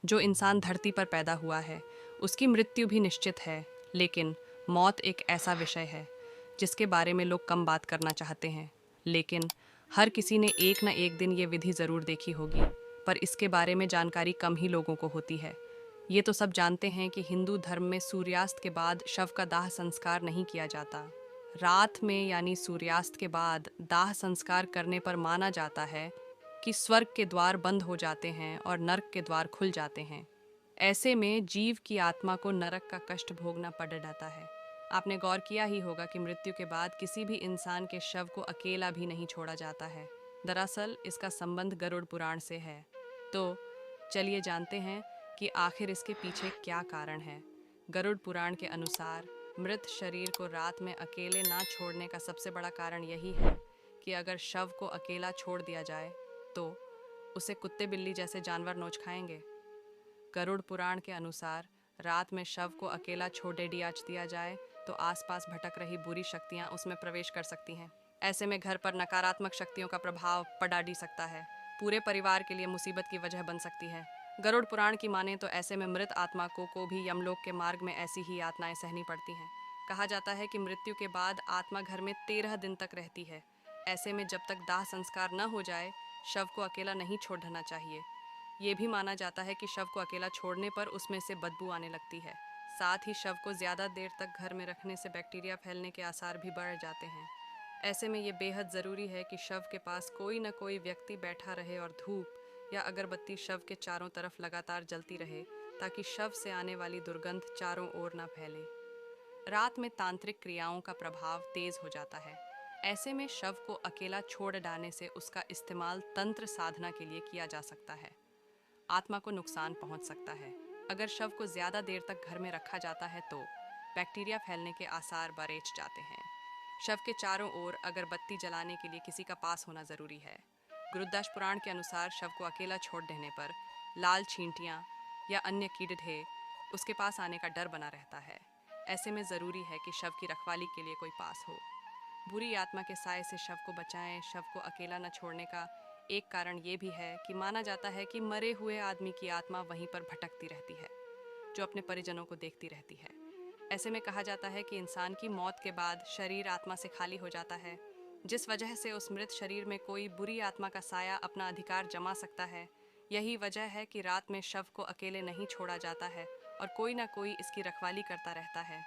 जो इंसान धरती पर पैदा हुआ है उसकी मृत्यु भी निश्चित है, लेकिन मौत एक ऐसा विषय है जिसके बारे में लोग कम बात करना चाहते हैं। लेकिन हर किसी ने एक न एक दिन ये विधि ज़रूर देखी होगी, पर इसके बारे में जानकारी कम ही लोगों को होती है। ये तो सब जानते हैं कि हिंदू धर्म में सूर्यास्त के बाद शव का दाह संस्कार नहीं किया जाता। रात में यानी सूर्यास्त के बाद दाह संस्कार करने पर माना जाता है कि स्वर्ग के द्वार बंद हो जाते हैं और नरक के द्वार खुल जाते हैं। ऐसे में जीव की आत्मा को नरक का कष्ट भोगना पड़ जाता है। आपने गौर किया ही होगा कि मृत्यु के बाद किसी भी इंसान के शव को अकेला भी नहीं छोड़ा जाता है। दरअसल इसका संबंध गरुड़ पुराण से है। तो चलिए जानते हैं कि आखिर इसके पीछे क्या कारण है। गरुड़ पुराण के अनुसार मृत शरीर को रात में अकेले ना छोड़ने का सबसे बड़ा कारण यही है कि अगर शव को अकेला छोड़ दिया जाए तो उसे कुत्ते बिल्ली जैसे जानवर नोच खाएंगे। गरुड़ पुराण के अनुसार रात में शव को अकेला छोड़ डियाच दिया जाए तो आसपास भटक रही बुरी शक्तियां उसमें प्रवेश कर सकती हैं। ऐसे में घर पर नकारात्मक शक्तियों का प्रभाव पड़ा सकता है, पूरे परिवार के लिए मुसीबत की वजह बन सकती है। गरुड़ पुराण की माने तो ऐसे में मृत आत्मा को भी यमलोक के मार्ग में ऐसी ही यातनाएं सहनी पड़ती हैं। कहा जाता है कि मृत्यु के बाद आत्मा घर में 13 दिन तक रहती है। ऐसे में जब तक दाह संस्कार न हो जाए शव को अकेला नहीं छोड़ना चाहिए। ये भी माना जाता है कि शव को अकेला छोड़ने पर उसमें से बदबू आने लगती है। साथ ही शव को ज़्यादा देर तक घर में रखने से बैक्टीरिया फैलने के आसार भी बढ़ जाते हैं। ऐसे में ये बेहद ज़रूरी है कि शव के पास कोई न कोई व्यक्ति बैठा रहे और धूप या अगरबत्ती शव के चारों तरफ लगातार जलती रहे, ताकि शव से आने वाली दुर्गंध चारों ओर न फैले। रात में तांत्रिक क्रियाओं का प्रभाव तेज हो जाता है। ऐसे में शव को अकेला छोड़ डालने से उसका इस्तेमाल तंत्र साधना के लिए किया जा सकता है। आत्मा को नुकसान पहुंच सकता है। अगर शव को ज़्यादा देर तक घर में रखा जाता है तो बैक्टीरिया फैलने के आसार बढ़ जाते हैं। शव के चारों ओर अगरबत्ती जलाने के लिए किसी का पास होना ज़रूरी है। गुरुदास पुराण के अनुसार शव को अकेला छोड़ देने पर लाल चींटियाँ या अन्य कीड़े उसके पास आने का डर बना रहता है। ऐसे में ज़रूरी है कि शव की रखवाली के लिए कोई पास हो। बुरी आत्मा के साए से शव को बचाएं। शव को अकेला न छोड़ने का एक कारण ये भी है कि माना जाता है कि मरे हुए आदमी की आत्मा वहीं पर भटकती रहती है, जो अपने परिजनों को देखती रहती है। ऐसे में कहा जाता है कि इंसान की मौत के बाद शरीर आत्मा से खाली हो जाता है, जिस वजह से उस मृत शरीर में कोई बुरी आत्मा का साया अपना अधिकार जमा सकता है। यही वजह है कि रात में शव को अकेले नहीं छोड़ा जाता है और कोई ना कोई इसकी रखवाली करता रहता है।